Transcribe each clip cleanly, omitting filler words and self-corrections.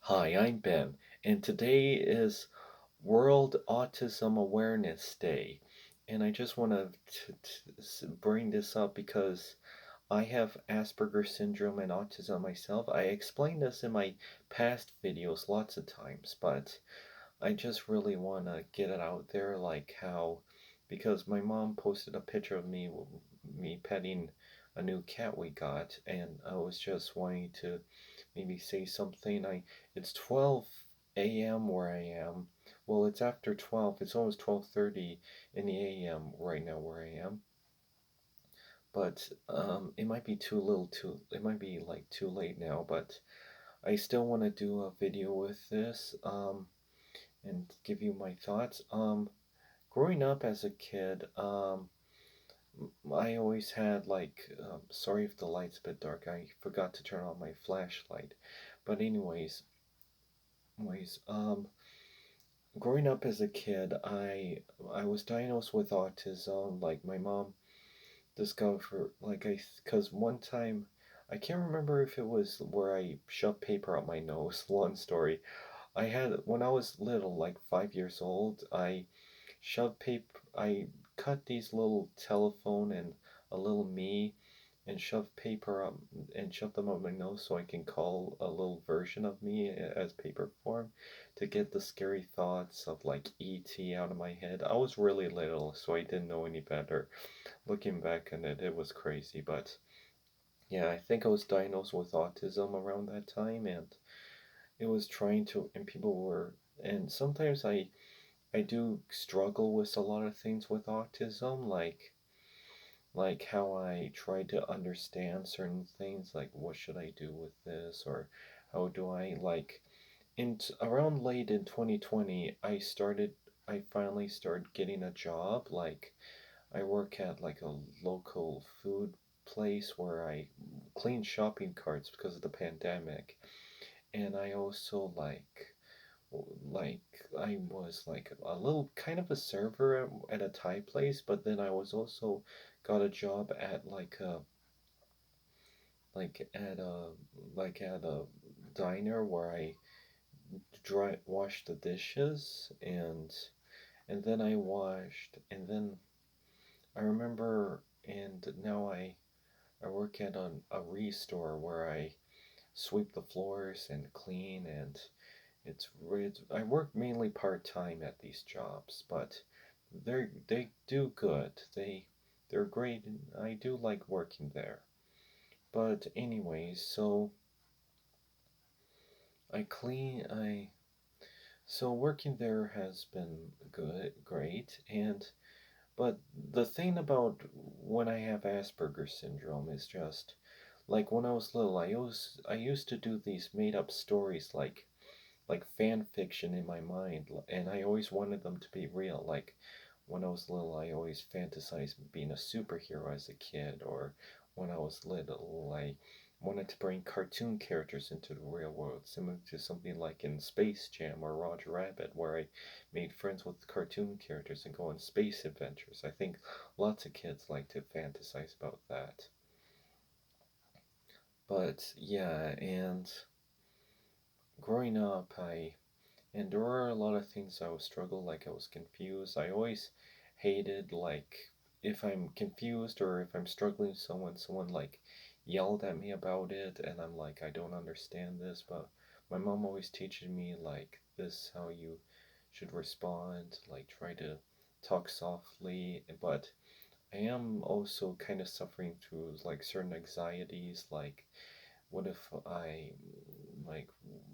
Hi, I'm Ben, and today is World Autism Awareness Day. And I just want to bring this up because I have Asperger's syndrome and autism myself. I explained this in my past videos lots of times, but I just really want to get it out there, like how, because my mom posted a picture of me petting a new cat we got, and I was just wanting to maybe say something. It's 12 a.m. where I am. Well, it's after 12. It's almost 12:30 in the a.m. right now where I am. But it might be too little too. It might be like too late now. But I still want to do a video with this. And give you my thoughts. Growing up as a kid, I always had sorry if the light's a bit dark. I forgot to turn on my flashlight. But anyways, growing up as a kid, I was diagnosed with autism. Like my mom discovered, cause one time, I can't remember if it was where I shoved paper up my nose. Long story. When I was little, like 5 years old, I cut these little telephone and a little me and shoved paper up and shoved them up my nose so I can call a little version of me as paper form to get the scary thoughts of like ET out of my head. I was really little, so I didn't know any better. Looking back on it, it was crazy, but yeah, I think I was diagnosed with autism around that time, and it was trying to, and people were, and sometimes I do struggle with a lot of things with autism, like how I try to understand certain things, like what should I do with this, or how do I like around late in 2020, I finally started getting a job. Like I work at like a local food place where I clean shopping carts because of the pandemic, and I also like I was like a little kind of a server at a Thai place, but then I was also got a job at like at a at a diner where I wash the dishes, and then I washed, and then I remember, and now I work at a restore where I sweep the floors and clean, and I work mainly part time at these jobs, but they do good. They're great, and I do like working there. But anyways, so I clean I so working there has been great, and but the thing about when I have Asperger's syndrome is just like when I was little, I used to do these made up stories like fan fiction in my mind, and I always wanted them to be real. Like when I was little, I always fantasized being a superhero as a kid, or when I was little, I wanted to bring cartoon characters into the real world, similar to something like in Space Jam or Roger Rabbit, where I made friends with cartoon characters and go on space adventures. I think lots of kids like to fantasize about that. But yeah, and growing up, and there were a lot of things I was struggle, like I was confused. I always hated like if I'm confused or if I'm struggling with someone like yelled at me about it, and I'm like, I don't understand this, but my mom always teaches me like this how you should respond, like try to talk softly, but I am also kind of suffering through like certain anxieties, like what if I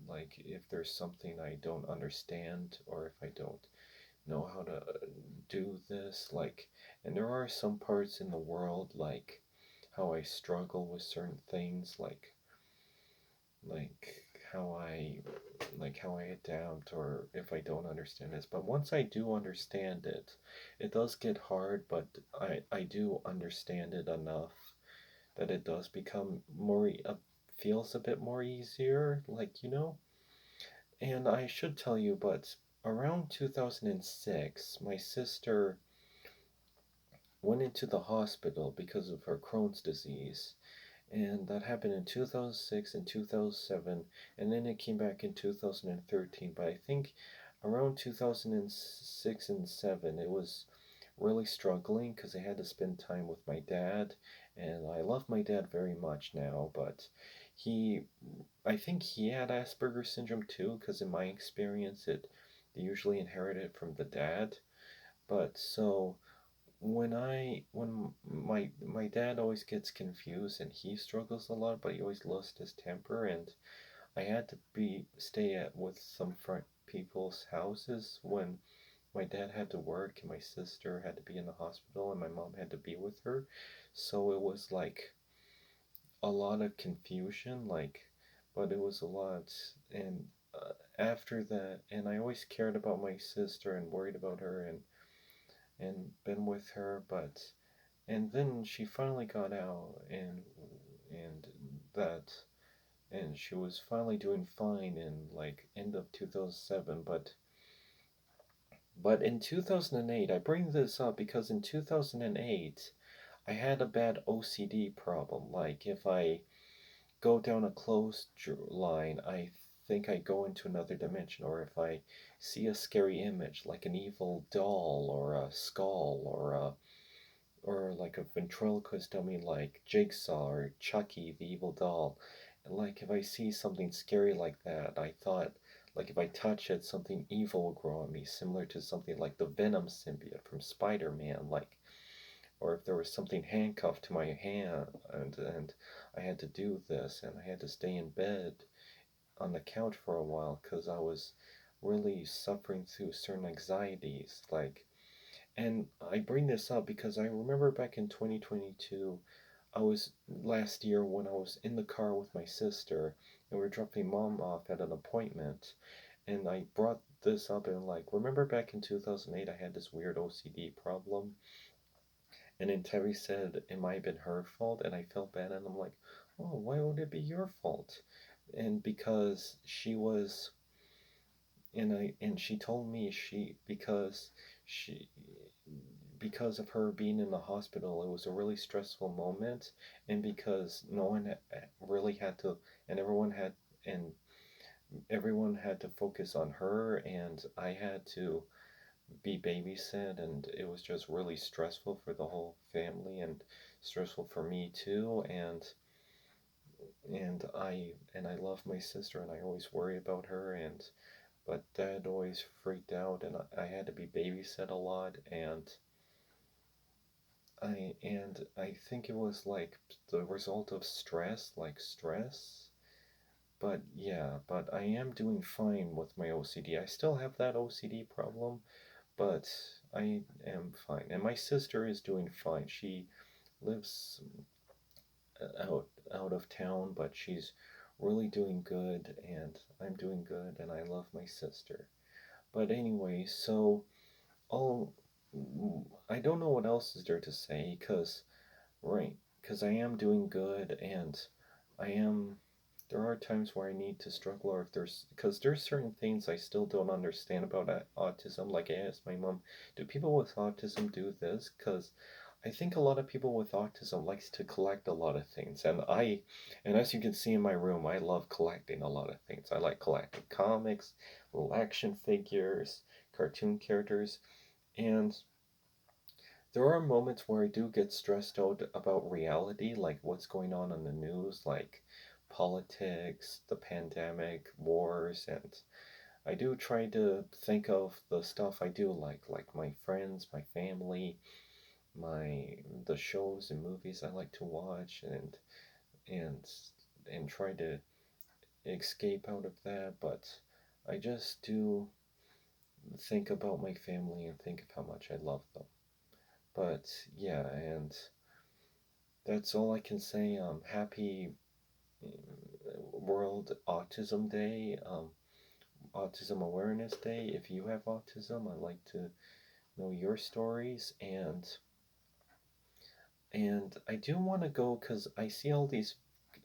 like if there's something I don't understand, or if I don't know how to do this, like, and there are some parts in the world like how I struggle with certain things, like how I how I adapt, or if I don't understand this. But once I do understand it, it does get hard, but I do understand it enough that it does become feels a bit more easier, and I should tell you, but around 2006, my sister went into the hospital because of her Crohn's disease, and that happened in 2006 and 2007, and then it came back in 2013. But I think around 2006 and 7, it was really struggling because I had to spend time with my dad, and I love my dad very much now, but he, I think he had Asperger's syndrome too, because in my experience, they usually inherit it from the dad. But so when my dad always gets confused and he struggles a lot, but he always lost his temper, and I had to be stay at with some people's houses when my dad had to work and my sister had to be in the hospital and my mom had to be with her. So it was like a lot of confusion, like, but it was a lot. And after that, and I always cared about my sister and worried about her and been with her, but and then she finally got out and that and she was finally doing fine in like end of 2007, but in 2008, I bring this up because in 2008 I had a bad OCD problem. Like if I go down a closed line, I think I go into another dimension, or if I see a scary image like an evil doll or a skull or like a ventriloquist dummy like Jigsaw or Chucky the evil doll. And like if I see something scary like that, I thought like if I touch it, something evil will grow on me, similar to something like the Venom symbiote from Spider-Man, like or if there was something handcuffed to my hand and I had to do this and I had to stay in bed on the couch for a while because I was really suffering through certain anxieties like and I bring this up because I remember back in 2022, I was last year when I was in the car with my sister and we were dropping mom off at an appointment. And I brought this up and like, remember back in 2008, I had this weird OCD problem. And then Terry said it might have been her fault. And I felt bad. And I'm like, oh, why would it be your fault? And because she was and she told me she because of her being in the hospital, it was a really stressful moment, and because no one really had to, and and everyone had to focus on her, and I had to be babysit, and it was just really stressful for the whole family and stressful for me too, and I love my sister, and I always worry about her, and but dad always freaked out, and I had to be babysit a lot, and I think it was like the result of stress, like stress. But yeah, but I am doing fine with my OCD. I still have that OCD problem, but I am fine. And my sister is doing fine. She lives out of town, but she's really doing good, and I'm doing good, and I love my sister. But anyway, so I'll I don't know what else is there to say, right, because I am doing good, and I am. There are times where I need to struggle, or if because there's certain things I still don't understand about autism. Like I asked my mom, do people with autism do this? Because I think a lot of people with autism likes to collect a lot of things, and as you can see in my room, I love collecting a lot of things. I like collecting comics, little action figures, cartoon characters, and there are moments where I do get stressed out about reality, like what's going on in the news, like politics, the pandemic, wars, and I do try to think of the stuff I do like my friends, my family, my the shows and movies I like to watch, and and try to escape out of that, but I just do think about my family and think of how much I love them. But yeah, and that's all I can say. Happy World Autism Day, Autism Awareness Day. If you have autism, I'd like to know your stories. And I do want to go because I see all these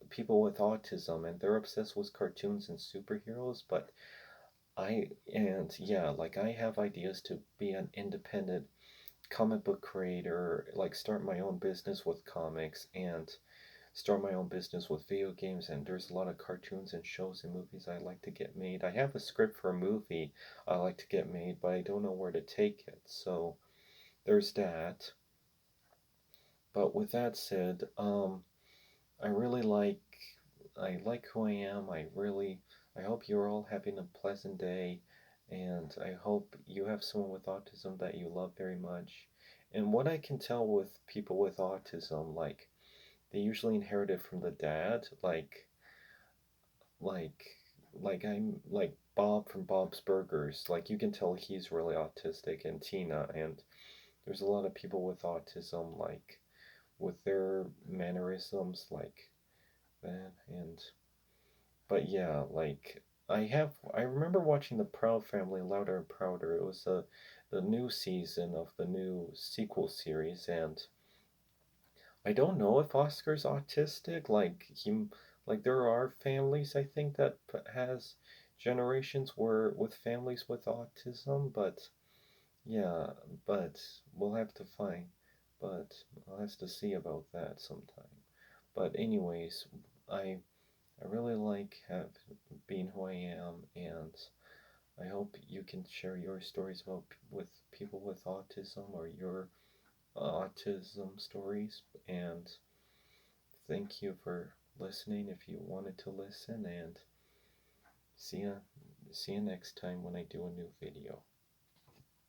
people with autism and they're obsessed with cartoons and superheroes. But and yeah, like I have ideas to be an independent comic book creator, like start my own business with comics and start my own business with video games, and there's a lot of cartoons and shows and movies I like to get made. I have a script for a movie I like to get made, but I don't know where to take it. So there's that. But with that said, I really I like who I am. I hope you're all having a pleasant day, and I hope you have someone with autism that you love very much. And what I can tell with people with autism, like they usually inherit it from the dad, like I'm like Bob from Bob's Burgers. Like you can tell he's really autistic, and Tina, and there's a lot of people with autism, like with their mannerisms, like that, and but yeah, like I remember watching The Proud Family Louder and Prouder. It was the new season of the new sequel series, and I don't know if Oscar's autistic. Like there are families I think that has generations where with families with autism, but yeah, but we'll have to find, but I'll have to see about that sometime. But anyways, I I really like being who I am, and I hope you can share your stories about with people with autism or your autism stories. And thank you for listening if you wanted to listen. And see ya, see you next time when I do a new video.